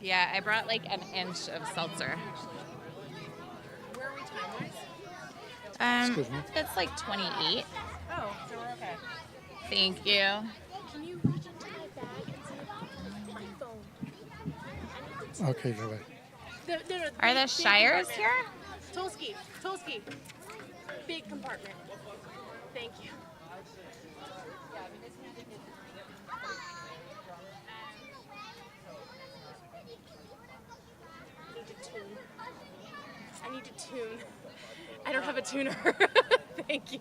Yeah, I brought like an inch of seltzer. Where are we time-wise? Excuse me. It's like 28. Oh, so we're okay. Thank you. Can you reach into my bag and see my phone? Okay, go ahead. No, Are the big Shires compartment. here? Tolsky. Big compartment. Thank you. I need to tune. I don't have a tuner. Thank you.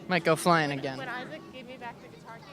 Might go flying again. When Isaac gave me back the guitar case.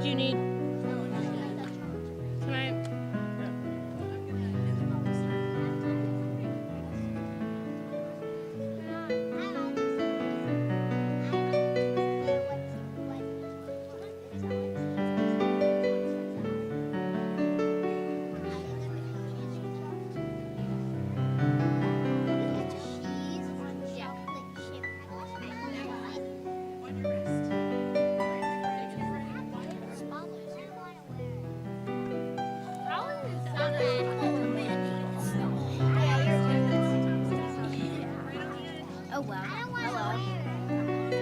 Do you need? Can I? Oh wow. Hello.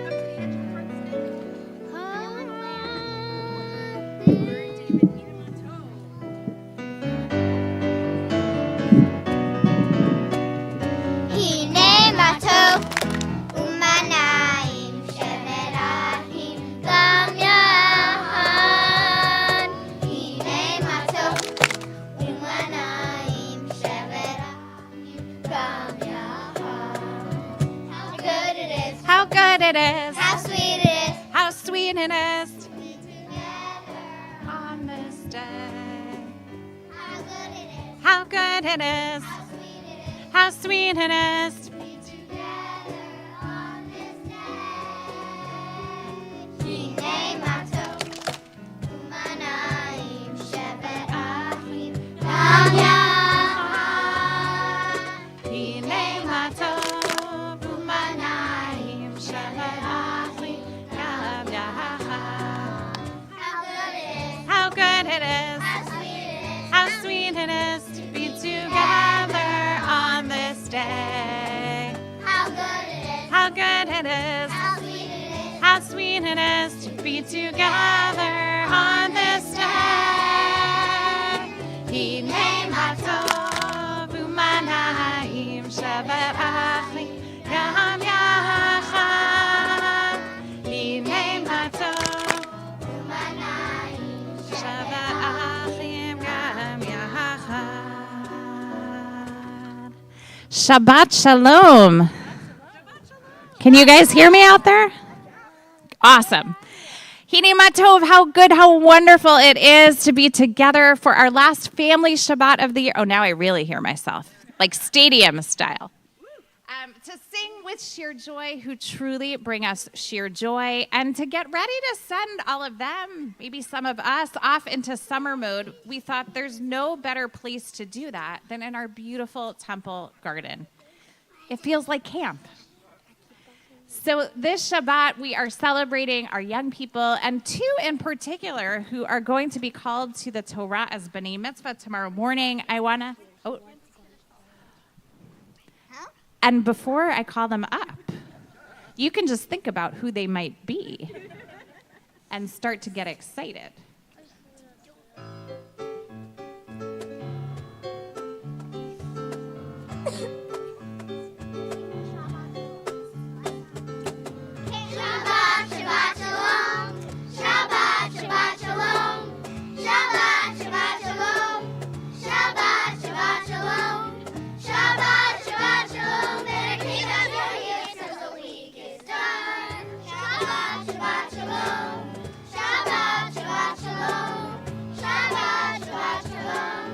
הנה מה טוב ומנעים שברחים גם יחד. הנה מה טוב ומנעים שברחים גם יחד. How good it is, How good it is. how sweet it is How sweet it is to be together. on this day. How good it is, How good it is. how sweet it is How sweet it is. to be together on this day. הנה מה טוב ומנעים שברחים גם יחד. הנה מה טוב ומנעים שברחים גם יחד. How good it is, How good it is. how sweet it is How sweet it is to be together on this day. how good it is, How good it is. how sweet it is How sweet it is to be together on this day. הנה מה טוב ומנעים שברחים גם יחד. הנה מה טוב ומנעים שברחים גם יחד. Shabbat Shalom. Can you guys hear me out there? Awesome. Hine Matov, how good, how wonderful it is to be together for our last family Shabbat of the year. Oh, now I really hear myself, like stadium style. To sing with sheer joy, who truly bring us sheer joy, and to get ready to send all of them, maybe some of us, off into summer mode, we thought there's no better place to do that than in our beautiful temple garden. It feels like camp. So this Shabbat, we are celebrating our young people, and two in particular who are going to be called to the Torah as B'nai Mitzvah tomorrow morning. And before I call them up, you can just think about who they might be and start to get excited. Shabbat, Shabbat Shalom. Shabbat, Shabbat Shalom. Shabbat, Shabbat Shalom. Shabbat, Shabbat Shalom. Shabbat, Shabbat Shalom. Better keep up your heels 'cause the week is done. Shabbat, Shabbat Shalom. Shabbat, Shabbat Shalom. Shabbat, Shabbat Shalom.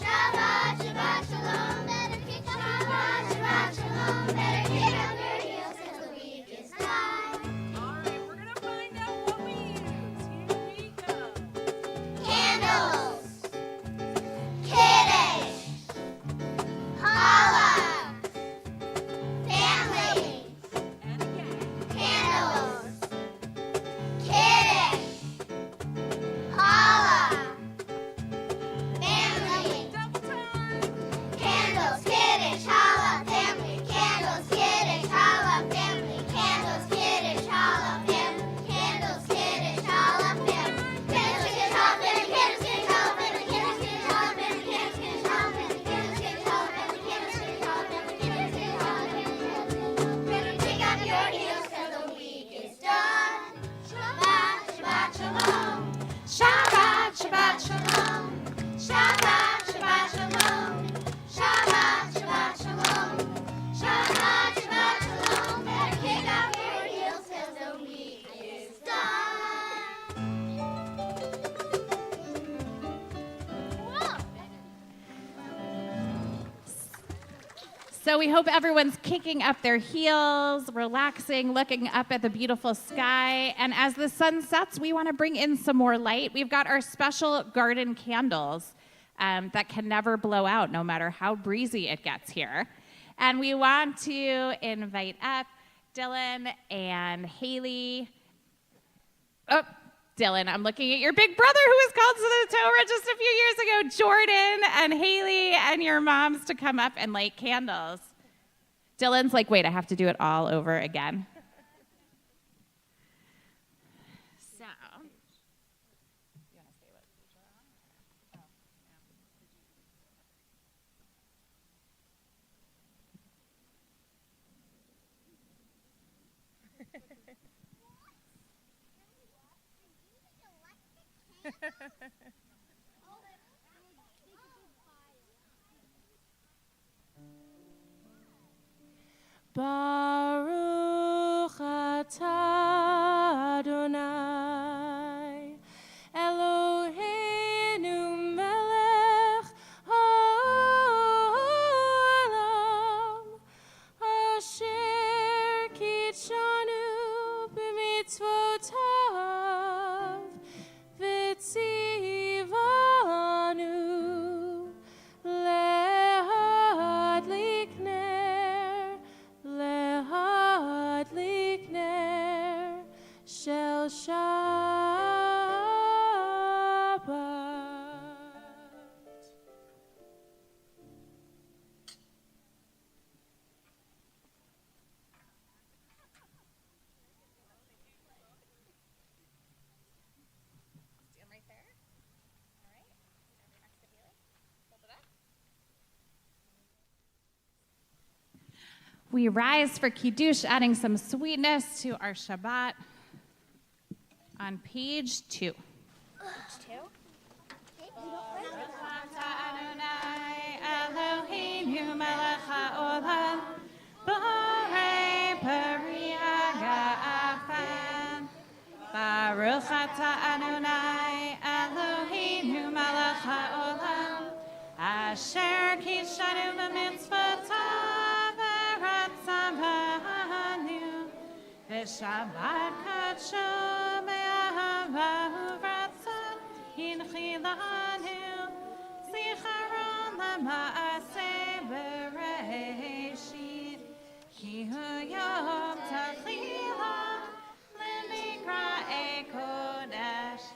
Shabbat, Shabbat Shalom. Better keep up Shabbat, Shabbat Shalom. Better keep up your heels 'cause the week is done. All right, we're going to find out what we use. Here we go. Candles, Kiddush, Challah, family. And again. Candles, Kiddush, Challah, family. Double time. Candles, Kiddush, Challah, family. Candles, Kiddush, Challah, family. Candles, Kiddush, Challah, family. Candles, Kiddush, Challah, family. Candles, Kiddush, Challah, family. Candles, Kiddush, Challah, family. Candles, Kiddush, Challah, family. Candles, Kiddush, Challah, family. Candles, Kiddush, Challah, family. Candles, Kiddush, Challah, family. Candles, Kiddush, Challah, family. Better kick up your heels 'cause the week is done. Shabbat, Shabbat Shalom. Shabbat, Shabbat, Shalom. Shabbat, Shabbat Shalom. Shabbat, Shabbat Shalom. Shabbat, Shabbat Shalom. Better kick up your heels 'cause the week is done. So we hope everyone's kicking up their heels, relaxing, looking up at the beautiful sky. And as the sun sets, we want to bring in some more light. We've got our special garden candles that can never blow out, no matter how breezy it gets here. And we want to invite up Dylan and Haley. Oh, Dylan, I'm looking at your big brother who was called to the Torah just a few years ago, Jordan and Haley and your moms to come up and light candles. Dylan's like, wait, I have to do it all over again. So, Baruch atah Adonai Eloheinu melech haolam asher kitshanu b'mitzvotav v'tzivanu lehadlik ner shel Shabbat. stand right there. All right. Stand next to Haley. Hold it up. We rise for Kiddush, adding some sweetness to our Shabbat on page 2. Adonai Eloheinu melech haolam borei peri haga'afen Baruch atah Adonai Eloheinu melech haolam asher kishanu b'mitzvotav v'ratzon Shabbat kadsha me'ahava uvratzah hinchilanu zicharon lama'aseh bereshit ki hu yom tachila lemikra kodesh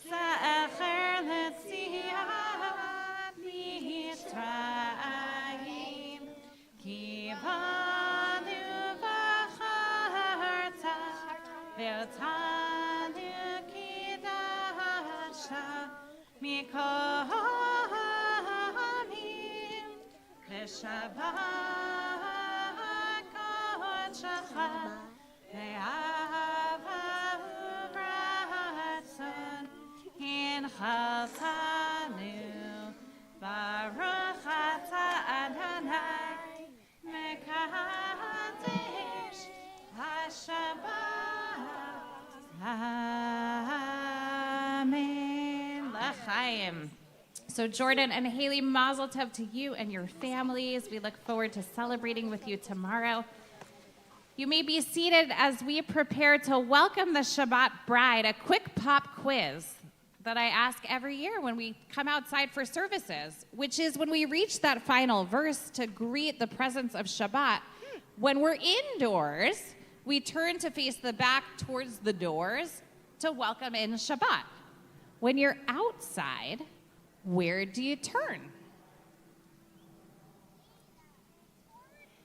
za'acher letziyat mitzrayim ki banu V'otanu kidasha mikol ha'amim v'shabbat kodshecha ve'ahava uvratzon hinchaltanu baruch atah Adonai mekadesh ha'shabbat. Amen. L'chaim. So Jordan and Haley, mazel tov to you and your families. We look forward to celebrating with you tomorrow. You may be seated as we prepare to welcome the Shabbat bride, a quick pop quiz that I ask every year when we come outside for services, which is when we reach that final verse to greet the presence of Shabbat. When we're indoors, we turn to face the back towards the doors to welcome in Shabbat. When you're outside, where do you turn?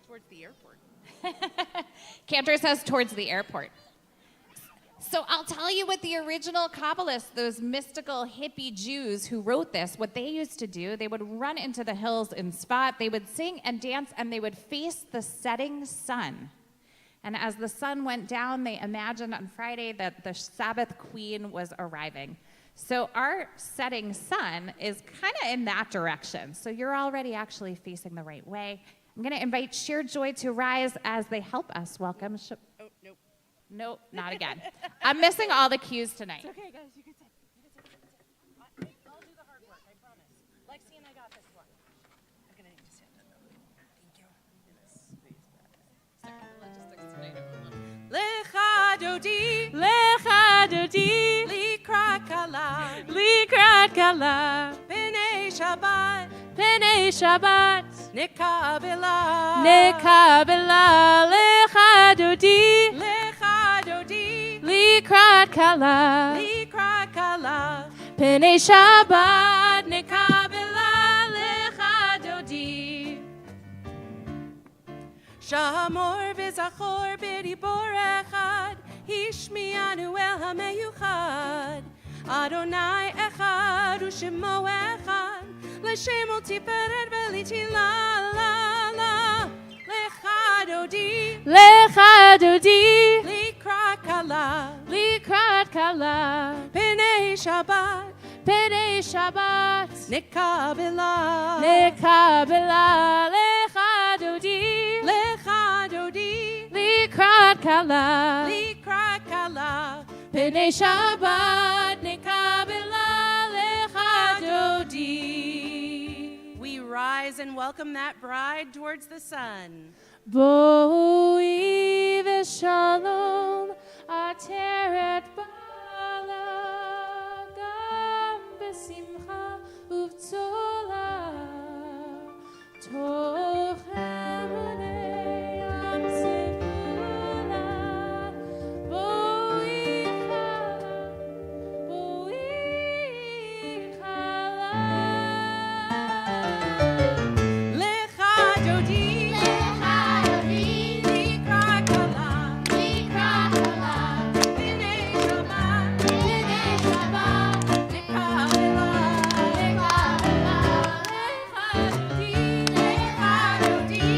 Towards the airport. Cantor says towards the airport. So I'll tell you what the original Kabbalists, those mystical hippie Jews who wrote this, what they used to do, they would run into the hills in Spot, they would sing and dance, and they would face the setting sun. And as the sun went down, they imagined on Friday that the Sabbath queen was arriving. So our setting sun is kind of in that direction. So you're already actually facing the right way. I'm going to invite Sheer Joy to rise as they help us welcome. Oh, nope. Nope, not again. I'm missing all the cues tonight. It's okay, guys. You can sit. I'll do the hard work, I promise. Lexi and I got this one. I'm going to need to stand up. Thank you. Lecha dodi, likrat kala, b'nei Shabbat, nekabela, lecha dodi, likrat kala, b'nei Shabbat, nekabela, lecha dodi. Shamor v'zachor b'dibor echad, hishmianu el hameyuchad. Adonai echad u'shemo echad, l'shem ol tiferet v'litila la la. Lecha dodi, likrat kala, b'nei Shabbat, nekabela, lecha dodi, likrat kala, b'nei Shabbat, nekabela, lecha dodi. We rise and welcome that bride towards the sun. Boi v'shalom, ateret bala, gam b'simcha uv'tzola, tochem anei am sevula, boi chala. Lecha dodi, likrat kala, b'nei Shabbat, nekabela, lecha dodi,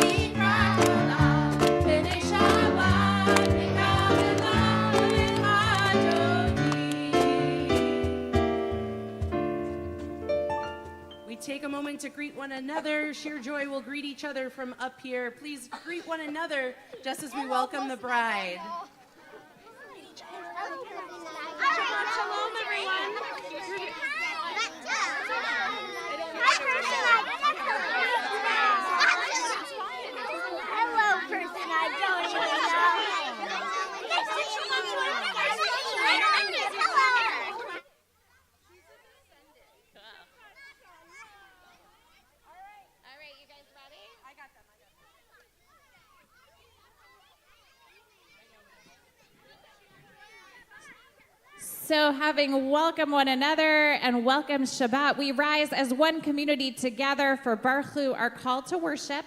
likrat kala, b'nei Shabbat, nekabela, lecha dodi. We take a moment to greet one another. Sheer Joy will greet each other from up here. Please greet one another just as we welcome the bride. Shabbat shalom, everyone. Hello, person I don't even So, having welcomed one another and welcomed Shabbat, we rise as one community together for Baruch, our call to worship,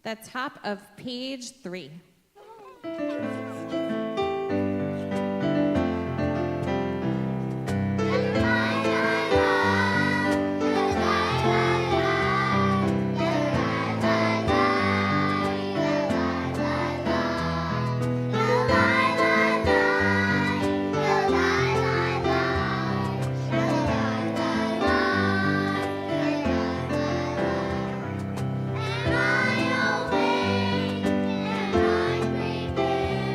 the top of page 3. Am I awake? Am I prepared?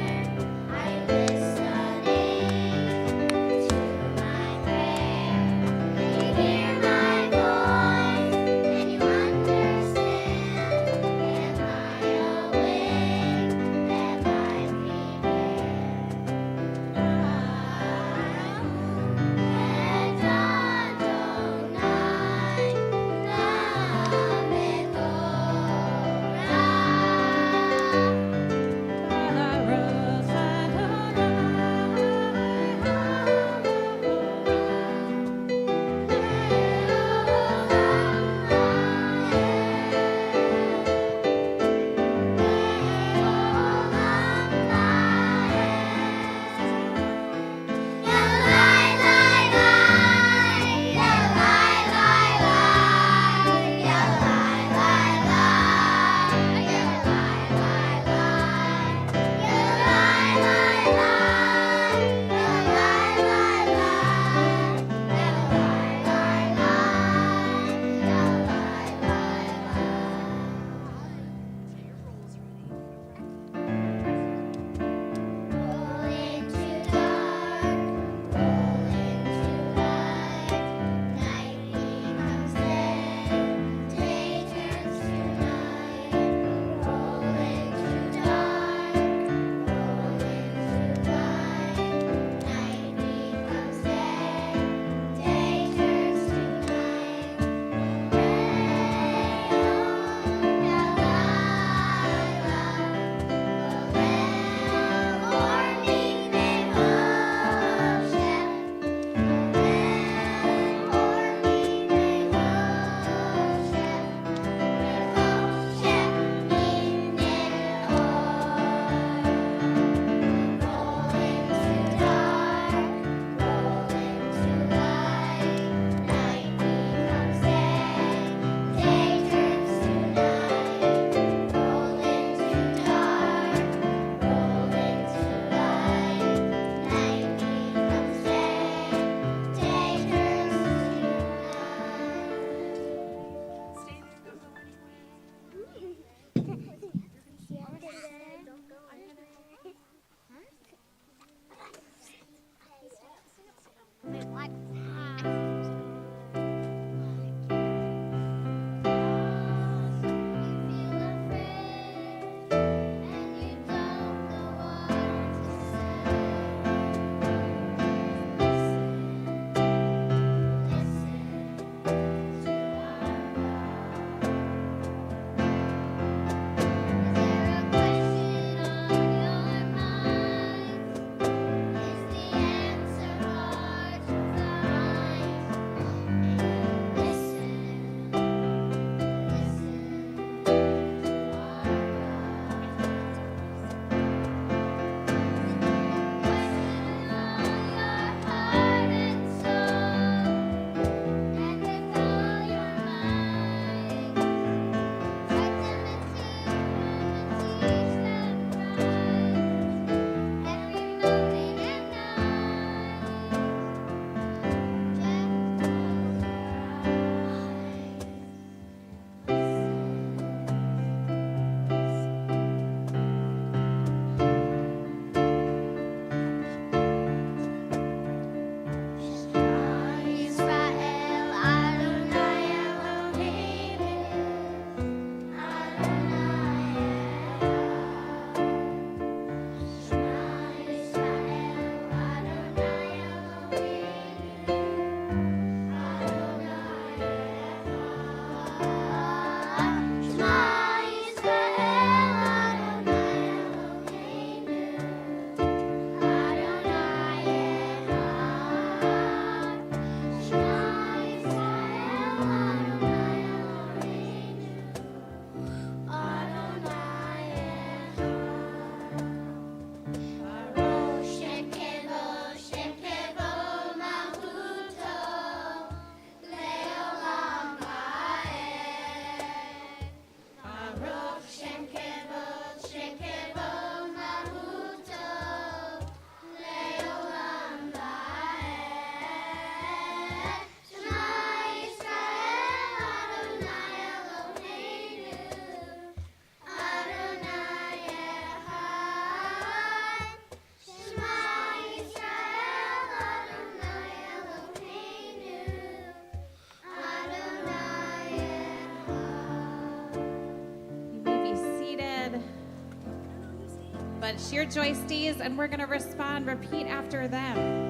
but Sheer Joy stays, and we're going to respond, repeat after them.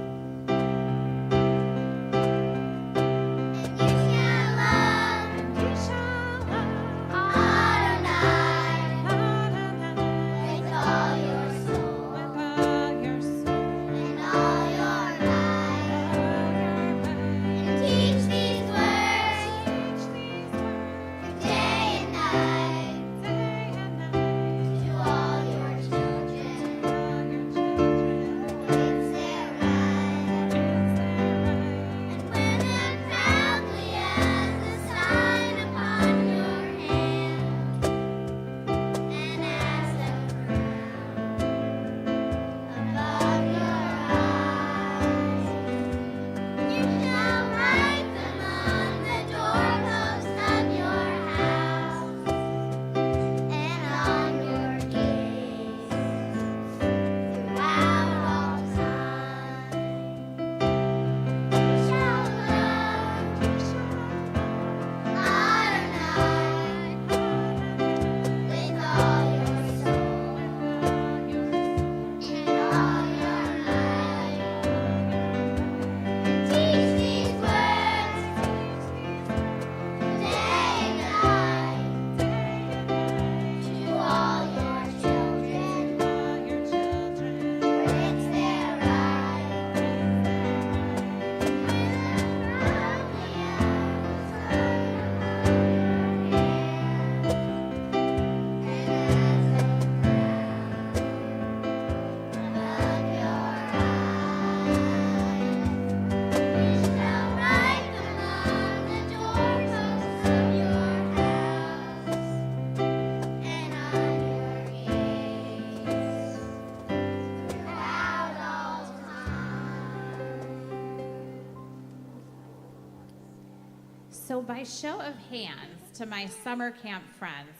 So by show of hands to my summer camp friends,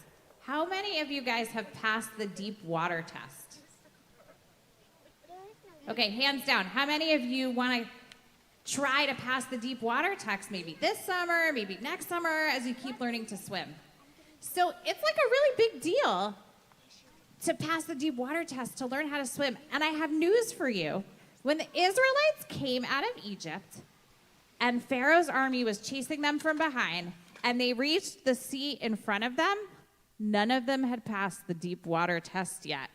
how many of you guys have passed the deep water test? Okay, hands down. How many of you want to try to pass the deep water test maybe this summer, maybe next summer as you keep learning to swim? So it's like a really big deal to pass the deep water test to learn how to swim. And I have news for you. When the Israelites came out of Egypt, and Pharaoh's army was chasing them from behind, and they reached the sea in front of them, none of them had passed the deep water test yet.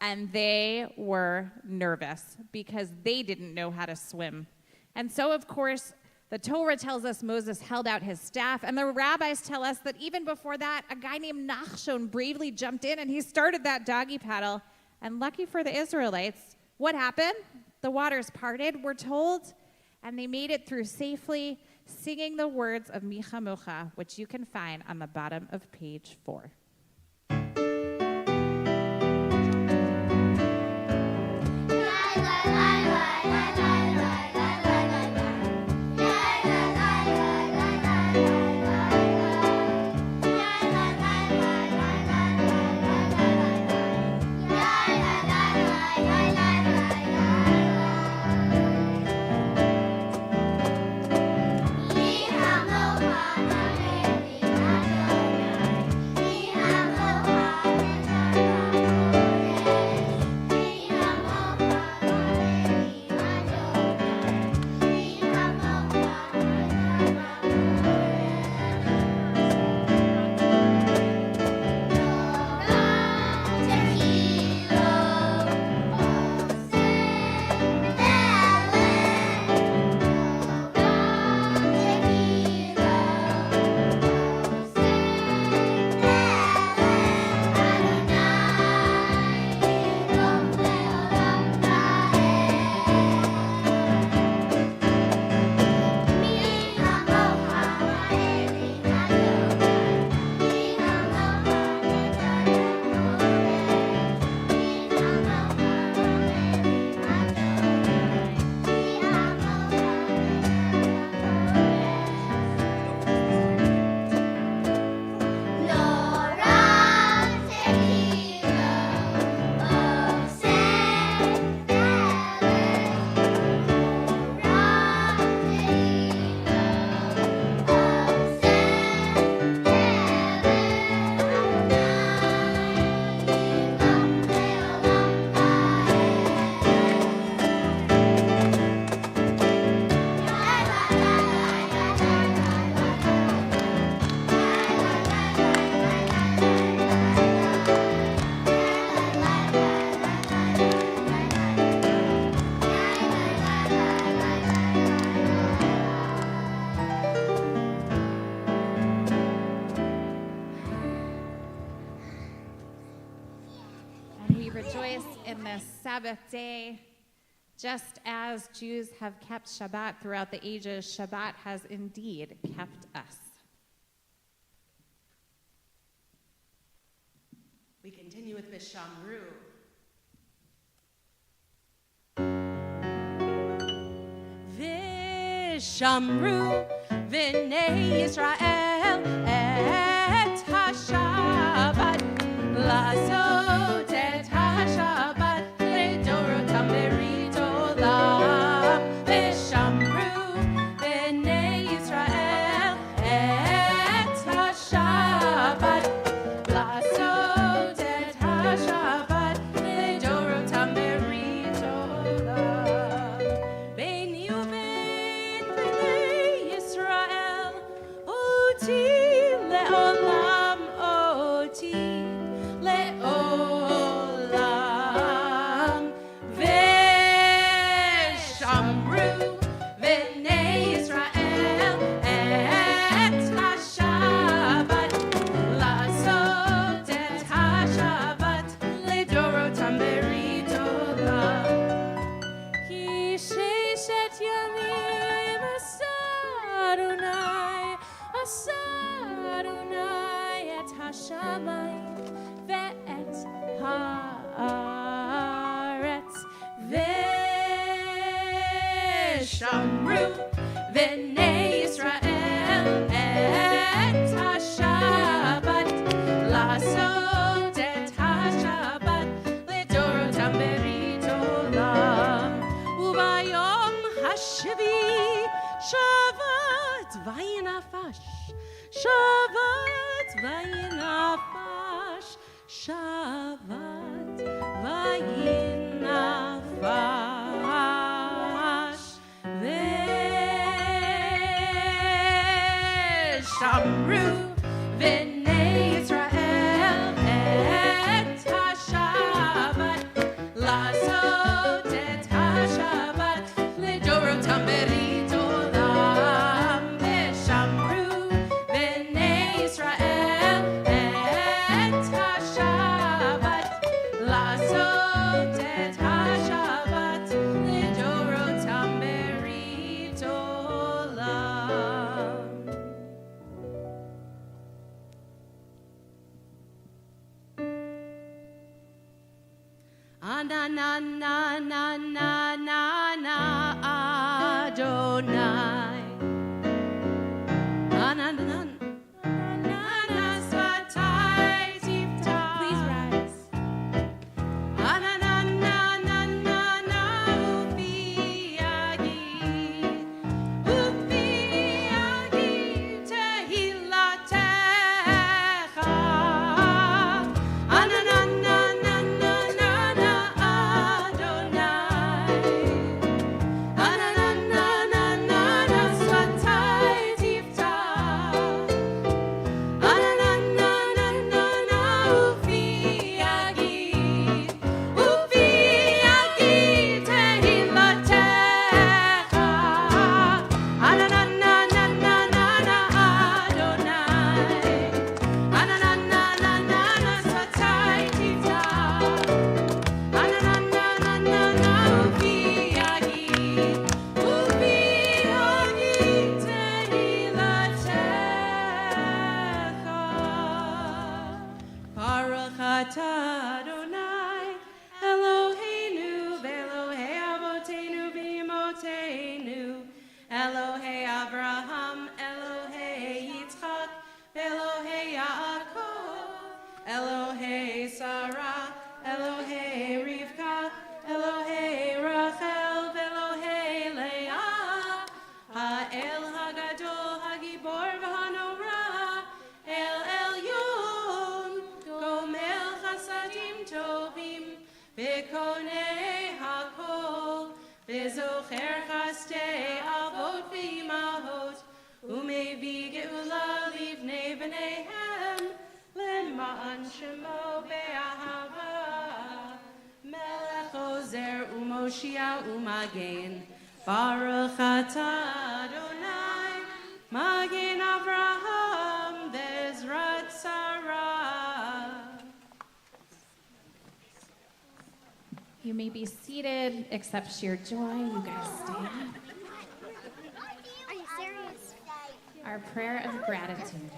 And they were nervous because they didn't know how to swim. And so, of course, the Torah tells us Moses held out his staff, and the rabbis tell us that even before that, a guy named Nachshon bravely jumped in, and he started that doggy paddle. And lucky for the Israelites, what happened? The waters parted, we're told, and they made it through safely, singing the words of Micha Mocha, which you can find on the bottom of page 4. Micha rejoice in this Sabbath day. Just as Jews have kept Shabbat throughout the ages, Shabbat has indeed kept us. We continue with Vishamru. Vishamru, V'nei Yisrael, et HaShabbat, Lazot et HaShabbat, Ledorotam Beritolam. Vishamru, V'nei Yisrael, et HaShabbat, Lazot et HaShabbat, Ledorotam Beritolam. Beini uben bnei Yisrael, oti leolam, oti leolam. Veshamru v'nei Yisrael et HaShabbat, lazot et HaShabbat, ledorotam beritolam. Ki sheshet yamim Adonai et hashamayim ve'et haaretz. Veshamru v'nei Yisrael et HaShabbat, lazot et HaShabbat, ledorotam beritolam. Ubayom hashvi Shabbat vayinafash, Shabbat vayinafash, Shabbat vayinafash. Veshamru v'nei Yisrael et HaShabbat, lazot et HaShabbat, ledorotam beritolam. Veshamru v'nei Yisrael et HaShabbat, lazot et HaShabbat, ledorotam beritolam. Anananananana Adonai. Ananananana Svatai Tifta. Please rise. Ananananana Ufi Agid. Ufi Agid Tehilatecha. Ananananana Adonai. Ananananana Svatai Tifta. Ananananana Ufi Agid. Ufi Agid Tehilatecha. Ananananana Adonai. Ananananana Svatai Tifta. Ananananana Ufi Agid. Ufi Agid Tehilatecha. Baruch atah Adonai Eloheinu v'Elohei Avoteinu v'Imotenu, Elohei Abraham, Elohei Yitzchak, Elohei Yaakov, Elohei Sarah, Elohei Rivka, Elohei Rachel, Elohei Leah, Ha'el Hagadol, Hagibor v'Hanora, El Elyon, Gomel Chasadim Tovim, V'Konei Hakol, V'Zocher Chastei Avot v'Imahot, U'Mevi Geula Livnei B'neihem, Lema'an Shemo Be'ahava, Melech Ozer U'Moshia U'Magen, Baruch atah Adonai, Magen Avraham, Bezrat Sarah. You may be seated, except sheer joy. You guys stay. Are you serious? Our prayer of gratitude.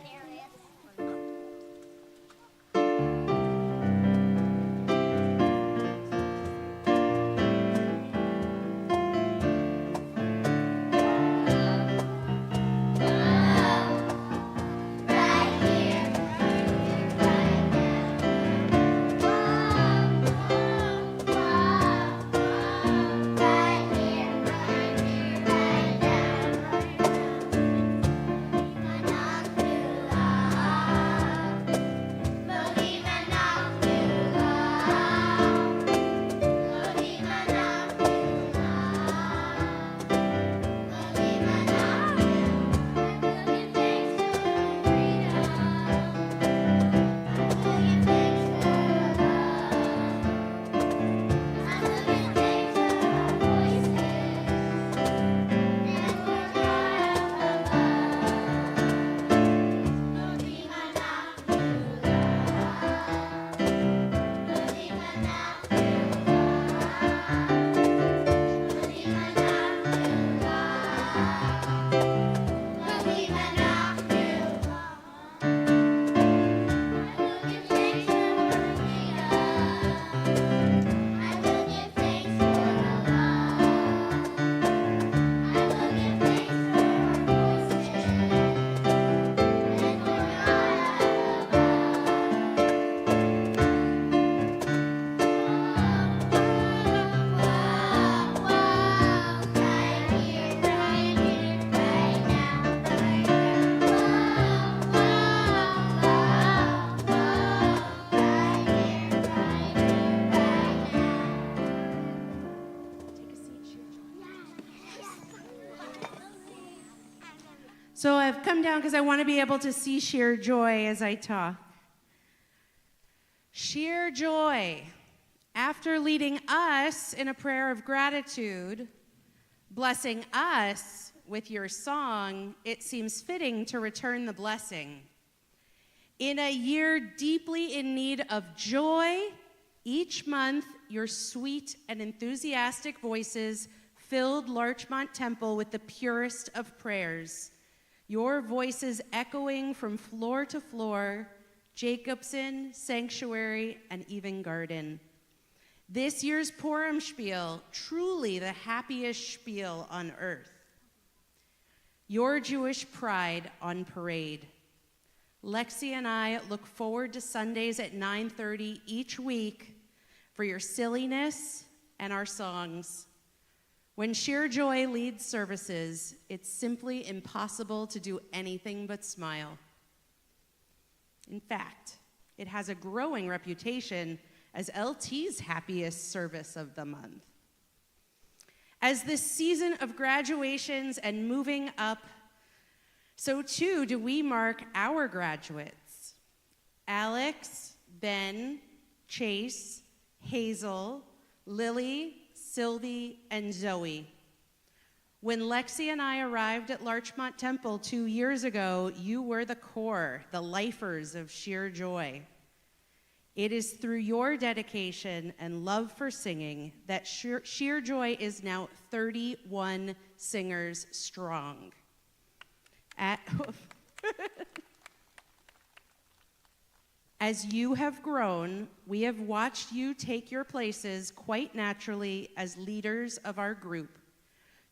So I've come down because I want to be able to see sheer joy as I talk. Sheer joy. After leading us in a prayer of gratitude, blessing us with your song, it seems fitting to return the blessing. In a year deeply in need of joy, each month your sweet and enthusiastic voices filled Larchmont Temple with the purest of prayers. Your voices echoing from floor to floor, Jacobson, Sanctuary, and even Garden. This year's Purim Spiel, truly the happiest spiel on earth. Your Jewish pride on parade. Lexi and I look forward to Sundays at 9:30 each week for your silliness and our songs. When Sheer Joy leads services, it's simply impossible to do anything but smile. In fact, it has a growing reputation as LT's happiest service of the month. As this season of graduations and moving up, so too do we mark our graduates. Alex, Ben, Chase, Hazel, Lily, Sylvie, and Zoe. When Lexi and I arrived at Larchmont Temple 2 years ago, you were the core, the lifers of Sheer Joy. It is through your dedication and love for singing that Sheer Joy is now 31 singers strong. As you have grown, we have watched you take your places quite naturally as leaders of our group.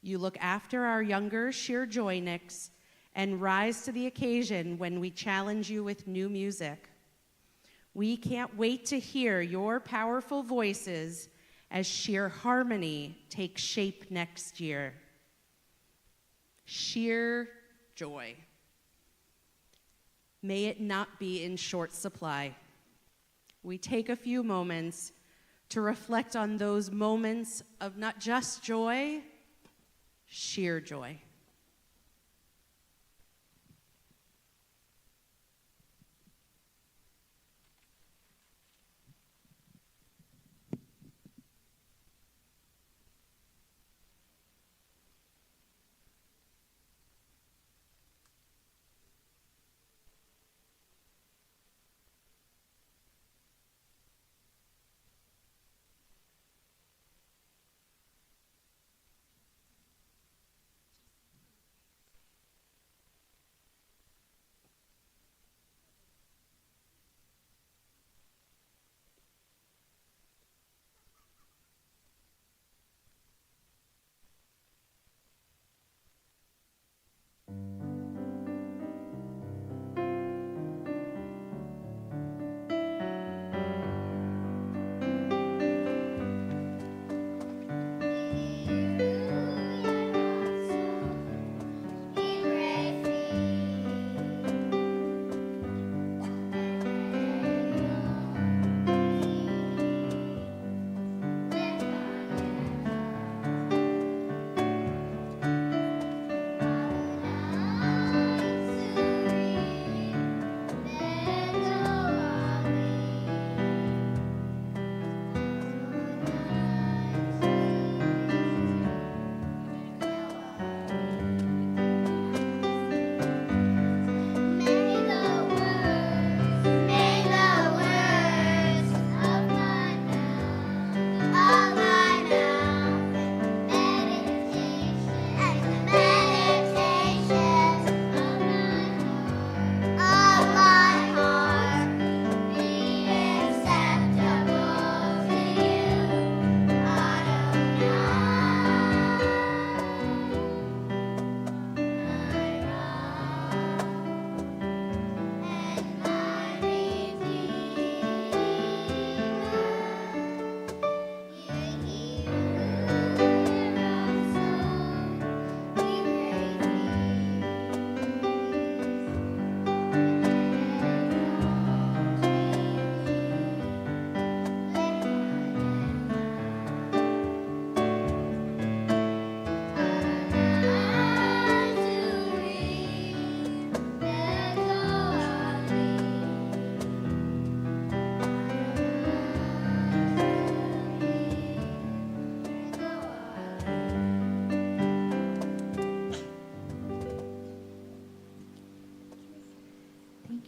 You look after our younger Sheer Joyniks and rise to the occasion when we challenge you with new music. We can't wait to hear your powerful voices as Sheer Harmony takes shape next year. Sheer Joy. May it not be in short supply. We take a few moments to reflect on those moments of not just joy, sheer joy.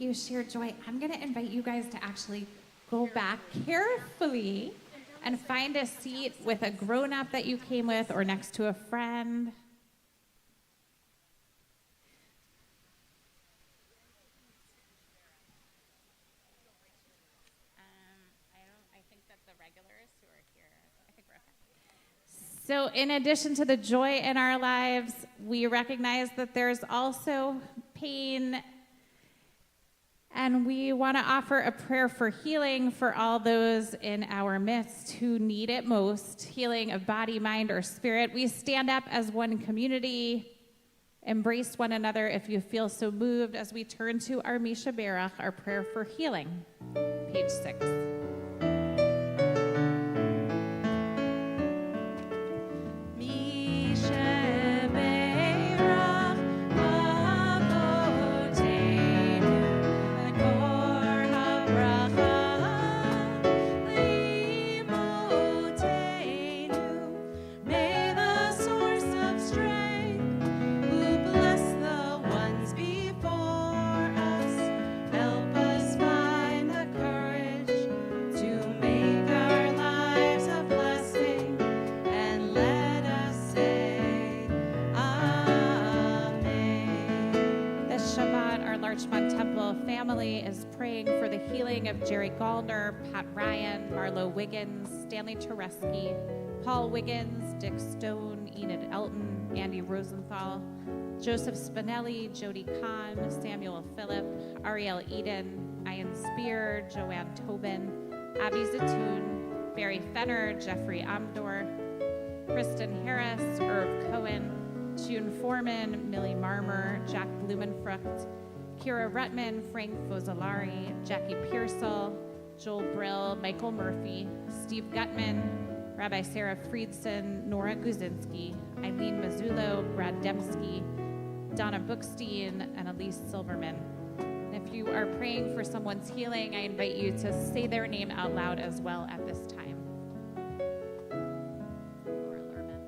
you shared joy, I'm going to invite you guys to actually go back carefully and find a seat with a grown-up that you came with or next to a friend. So in addition to the joy in our lives, we recognize that there's also pain, and we want to offer a prayer for healing for all those in our midst who need it most, healing of body, mind, or spirit. We stand up as one community, embrace one another if you feel so moved, as we turn to our Misha Berach, our prayer for healing, page 6. Larchmont Temple family is praying for the healing of Jerry Gallner, Pat Ryan, Marlo Wiggins, Stanley Tereski, Paul Wiggins, Dick Stone, Enid Elton, Andy Rosenthal, Joseph Spinelli, Jody Kahn, Samuel Phillip, Ariel Eden, Ian Spear, Joanne Tobin, Abby Zatoun, Barry Fenner, Jeffrey Amdor, Kristen Harris, Irv Cohen, June Foreman, Millie Marmer, Jack Blumenfrucht, Kira Rutman, Frank Fozzolari, Jackie Pearsall, Joel Brill, Michael Murphy, Steve Gutman, Rabbi Sarah Friedson, Nora Guzinski, Eileen Mazzullo, Brad Dembski, Donna Bookstein, and Elise Silverman. And if you are praying for someone's healing, I invite you to say their name out loud as well at this time. Laura Lerman.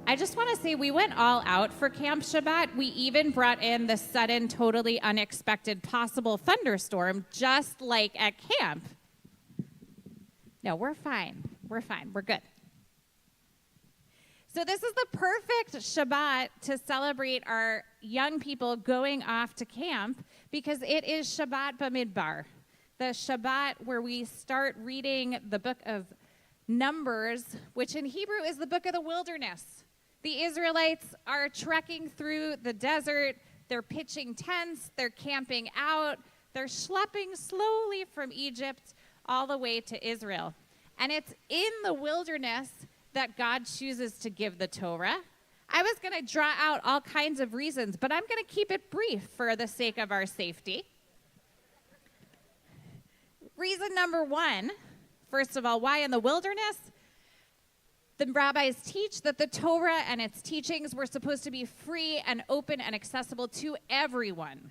I just want to say we went all out for Camp Shabbat. We even brought in the sudden, totally unexpected possible thunderstorm, just like at camp. No, we're fine. We're fine. We're good. So this is the perfect Shabbat to celebrate our young people going off to camp, because it is Shabbat Bamidbar, the Shabbat where we start reading the book of Numbers, which in Hebrew is the book of the wilderness. The Israelites are trekking through the desert. They're pitching tents. They're camping out. They're schlepping slowly from Egypt all the way to Israel. And it's in the wilderness that God chooses to give the Torah. I was going to draw out all kinds of reasons, but I'm going to keep it brief for the sake of our safety. Reason number one, first of all, why in the wilderness? The rabbis teach that the Torah and its teachings were supposed to be free and open and accessible to everyone.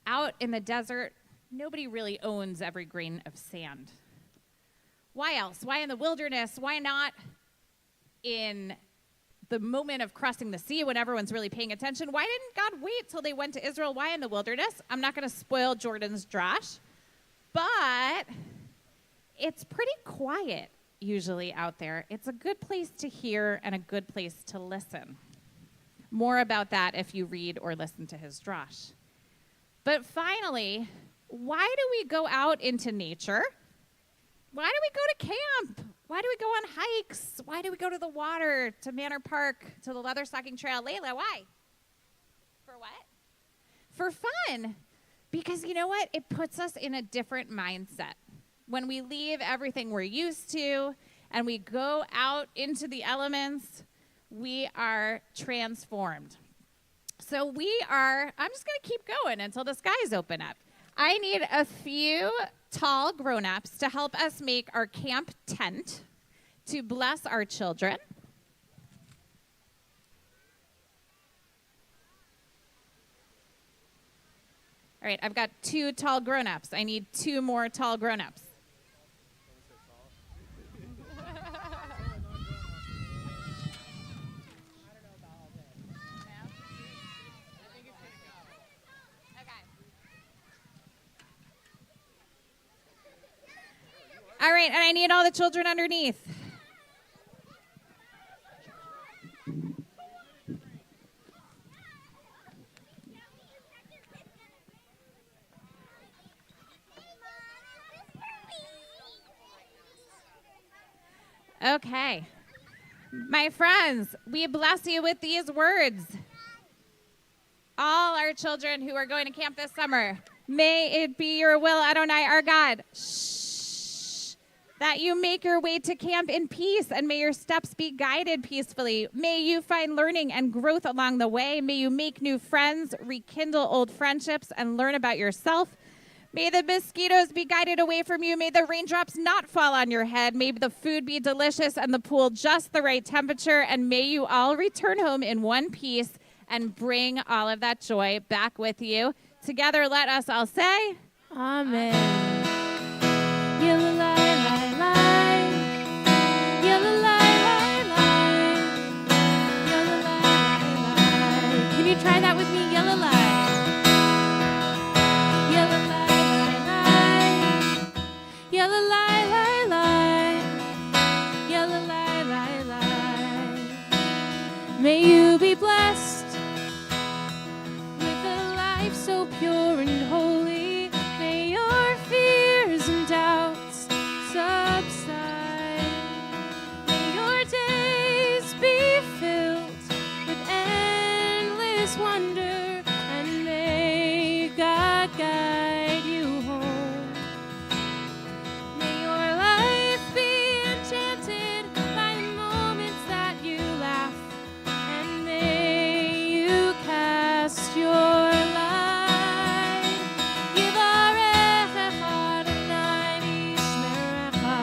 Out in the desert, nobody really owns every grain of sand. Why else? Why in the wilderness? Why not in the moment of crossing the sea when everyone's really paying attention? Why didn't God wait till they went to Israel? Why in the wilderness? I'm not going to spoil Jordan's drosh, but it's pretty quiet usually out there. It's a good place to hear and a good place to listen. More about that if you read or listen to his drosh. But finally, why do we go out into nature? Why do we go to camp? Why do we go on hikes? Why do we go to the water, to Manor Park, to the Leatherstocking Trail? Layla, why? For what? For fun. Because you know what? It puts us in a different mindset. When we leave everything we're used to and we go out into the elements, we are transformed. So I'm just going to keep going until the skies open up. I need a few tall grown-ups to help us make our camp tent to bless our children. All right, I've got 2 tall grown-ups. I need 2 more tall grown-ups. All right, and I need all the children underneath. Okay. My friends, we bless you with these words. All our children who are going to camp this summer, may it be your will, Adonai, our God, that you make your way to camp in peace, and may your steps be guided peacefully. May you find learning and growth along the way. May you make new friends, rekindle old friendships, and learn about yourself. May the mosquitoes be guided away from you. May the raindrops not fall on your head. May the food be delicious and the pool just the right temperature. And may you all return home in one piece and bring all of that joy back with you. Together, let us all say, Amen. Yalla-lai-lai-lai. Yalla-lai-lai-lai. Yalla-lai-lai-lai. Can you try that with me? Yalla-lai. Yalla-lai-lai-lai. Yalla-lai-lai-lai. Yalla-lai-lai-lai. May you be blessed with a life so pure and holy. May your fears and doubts subside. May your days be filled with endless wonder, and may God guide you home. May your life be enchanted by the moments that you laugh, and may you cast your light. Yivarechecha Adonai v'yishmerecha.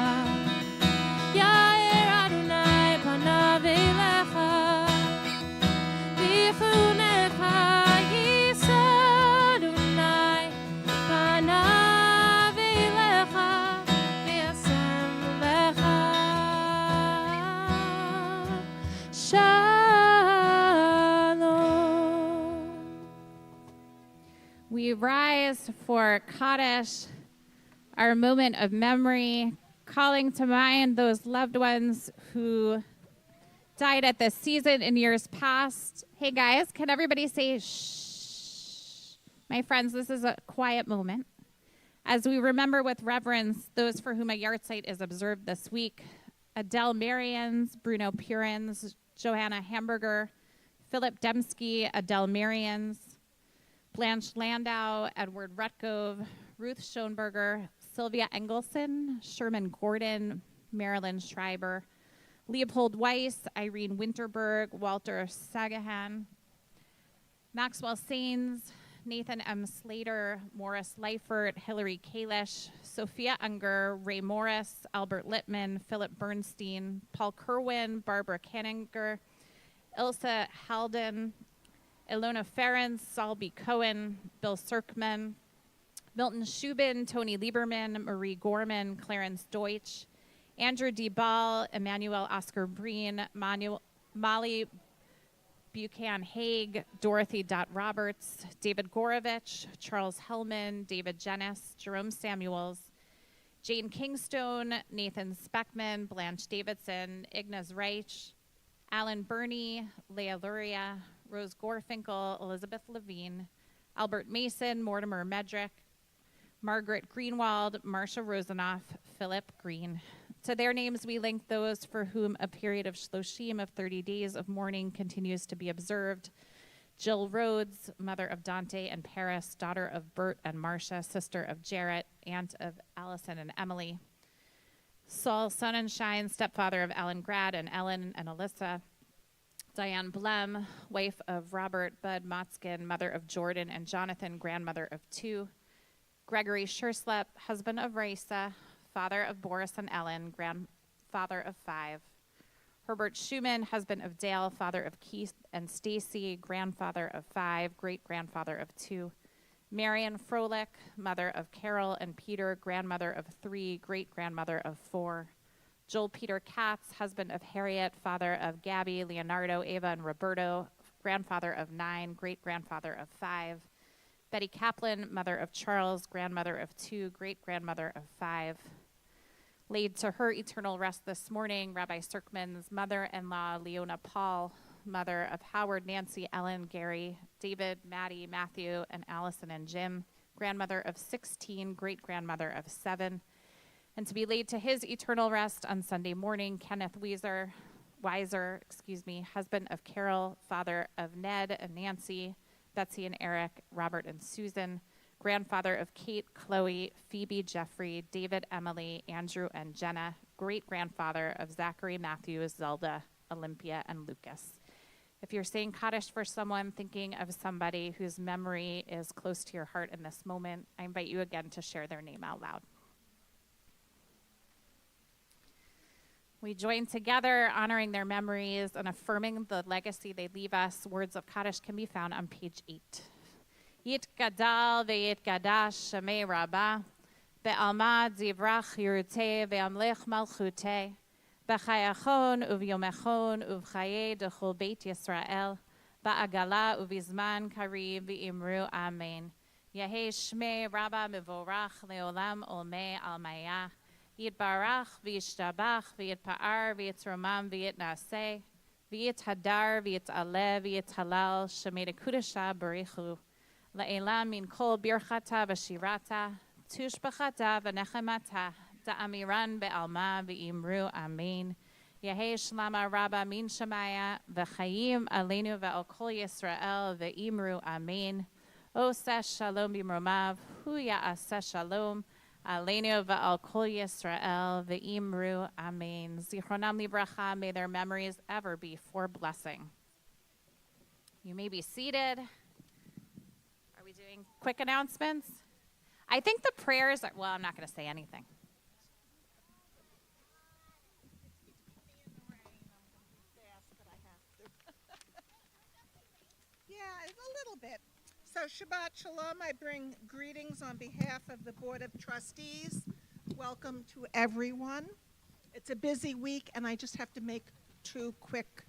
Ya'er Adonai panav elecha. V'yichunecha yisa Adonai panav elecha. V'yasem lecha shalom. we rise for Kaddish, our moment of memory, calling to mind those loved ones who died at this season in years past. Hey guys, can everybody say shh? My friends, this is a quiet moment as we remember with reverence those for whom a yahrzeit is observed this week. Adele Marians, Bruno Purins, Johanna Hamburger, Philip Dembski, Adele Marians, Blanche Landau, Edward Rutgove, Ruth Schoenberger, Sylvia Engelson, Sherman Gordon, Marilyn Schreiber, Leopold Weiss, Irene Winterberg, Walter Sagahan, Maxwell Sains, Nathan M. Slater, Morris Leifert, Hillary Kalish, Sophia Unger, Ray Morris, Albert Littman, Philip Bernstein, Paul Kerwin, Barbara Canninger, Ilsa Halden, Ilona Ferens, Saul B. Cohen, Bill Serkman, Milton Shubin, Tony Lieberman, Marie Gorman, Clarence Deutsch, Andrew D. Ball, Emmanuel Oscar Breen, Molly Buchanan Haig, Dorothy Dot Roberts, David Gorovich, Charles Hellman, David Jennis, Jerome Samuels, Jane Kingstone, Nathan Speckman, Blanche Davidson, Ignaz Reich, Alan Burney, Leah Luria, Rose Gorfinkel, Elizabeth Levine, Albert Mason, Mortimer Medrick, Margaret Greenwald, Marcia Rosenoff, Philip Green. To their names we link those for whom a period of shloshim of 30 days of mourning continues to be observed. Jill Rhodes, mother of Dante and Paris, daughter of Bert and Marcia, sister of Jarrett, aunt of Allison and Emily. Saul Sonnenschein, stepfather of Alan Grad and Ellen and Alyssa. Diane Blem, wife of Robert Bud Motzkin, mother of Jordan and Jonathan, grandmother of 2. Gregory Scherslep, husband of Raisa, father of Boris and Ellen, grandfather of 5. Herbert Schumann, husband of Dale, father of Keith and Stacy, grandfather of 5, great-grandfather of 2. Marion Froelich, mother of Carol and Peter, grandmother of 3, great-grandmother of 4. Joel Peter Katz, husband of Harriet, father of Gabby, Leonardo, Ava, and Roberto, grandfather of 9, great-grandfather of 5. Betty Kaplan, mother of Charles, grandmother of 2, great-grandmother of 5. Laid to her eternal rest this morning, Rabbi Serkman's mother-in-law, Leona Paul, mother of Howard, Nancy, Ellen, Gary, David, Maddie, Matthew, and Allison and Jim, grandmother of 16, great-grandmother of 7. And to be laid to his eternal rest on Sunday morning, Kenneth Weiser, husband of Carol, father of Ned and Nancy, Betsy and Eric, Robert and Susan, grandfather of Kate, Chloe, Phoebe, Jeffrey, David, Emily, Andrew, and Jenna, great-grandfather of Zachary, Matthew, Zelda, Olympia, and Lucas. If you're saying Kaddish for someone, thinking of somebody whose memory is close to your heart in this moment, I invite you again to share their name out loud. We join together, honoring their memories and affirming the legacy they leave us. Words of Kaddish can be found on page 8. Yitgadal ve'yitgadash shemei Rabbah, be'alma divrach yiruteh ve'amlech malchuteh, b'chayachon uvyomechon uvchaye dechol beit Yisrael, ba'agala uvizman karim v'imru amen. Yehei shmei Rabbah mevorach leolam olmei almaya, yitbarach v'yishtabach v'yitpa'ar v'yitromam v'yitnaseh, v'yithadar v'yitaleh v'yithalal shemei dekudasha barichu. La'elam min kol birchata v'shirata, tushbachata v'nechemata, da'amiran be'alma v'imru amen. Yehei shlama rabba min shemaya, v'chayim aleinu ve'al kol Yisrael v'imru amen. Oseh shalom b'mromav, hu ya'aseh shalom, aleinu ve'al kol Yisrael v'imru amen. Zichronam livracha, may their memories ever be for blessing. You may be seated. We doing quick announcements? I think the prayers are, well, I'm not going to say anything. Yeah, it's a little bit. So Shabbat Shalom, I bring greetings on behalf of the Board of Trustees. Welcome to everyone. It's a busy week, and I just have to make 2 quick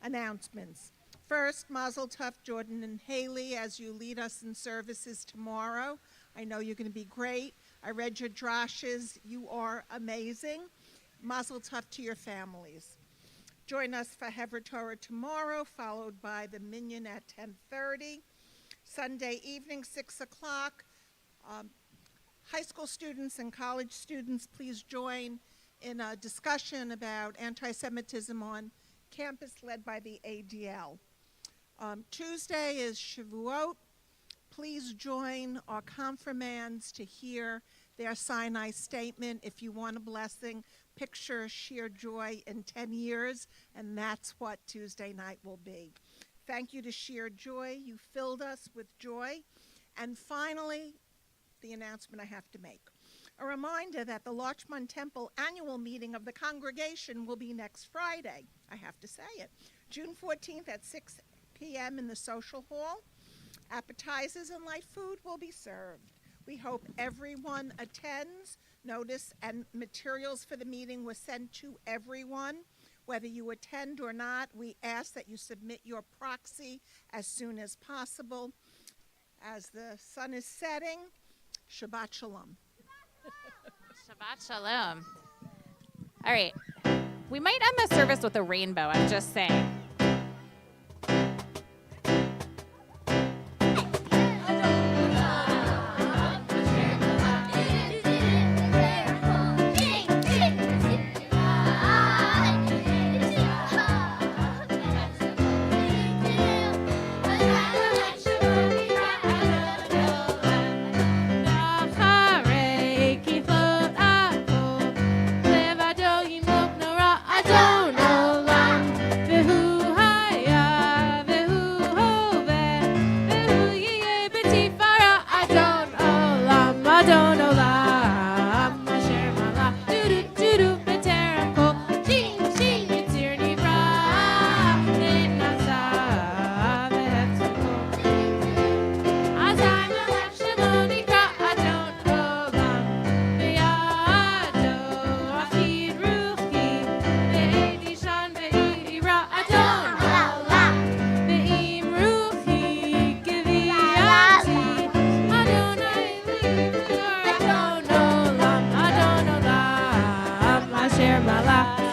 announcements. First, Mazel Tov, Jordan and Haley, as you lead us in services tomorrow. I know you're going to be great. I read your drashes. You are amazing. Mazel Tov to your families. Join us for Hever Torah tomorrow, followed by the Minyan at 10:30. Sunday evening, 6 o'clock. High school students and college students, please join in a discussion about anti-Semitism on campus led by the ADL. Tuesday is Shavuot. Please join our confirmands to hear their Sinai statement. If you want a blessing, picture sheer joy in 10 years, and that's what Tuesday night will be. Thank you to Sheer Joy. You filled us with joy. And finally, the announcement I have to make. A reminder that the Larchmont Temple annual meeting of the congregation will be next Friday. I have to say it. June 14th at 6 p.m. in the social hall. Appetizers and light food will be served. We hope everyone attends. Notice and materials for the meeting were sent to everyone. Whether you attend or not, we ask that you submit your proxy as soon as possible. As the sun is setting, Shabbat Shalom. Shabbat Shalom. All right. We might end the service with a rainbow, I'm just saying. Bye.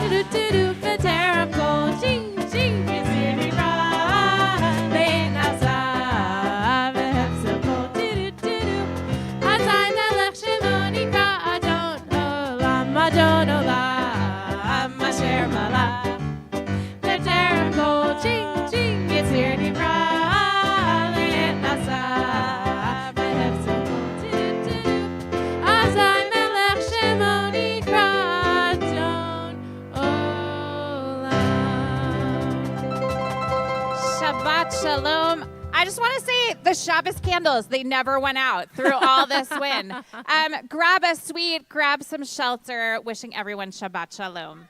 do Veteran Kol Ching Ching Yitziri Ra Le'nasa V'Hefzel Kol do Azai Melech Shemo Nikra Adon Olam Asher Malach Veteran Kol Ching Ching Yitziri Ra Le'nasa V'Hefzel Kol do Azai Melech Shemo Nikra Adon Olam. Shabbat Shalom. I just want to say the Shabbos candles, they never went out through all this wind. Grab a sweet, grab some shelter. Wishing everyone Shabbat Shalom.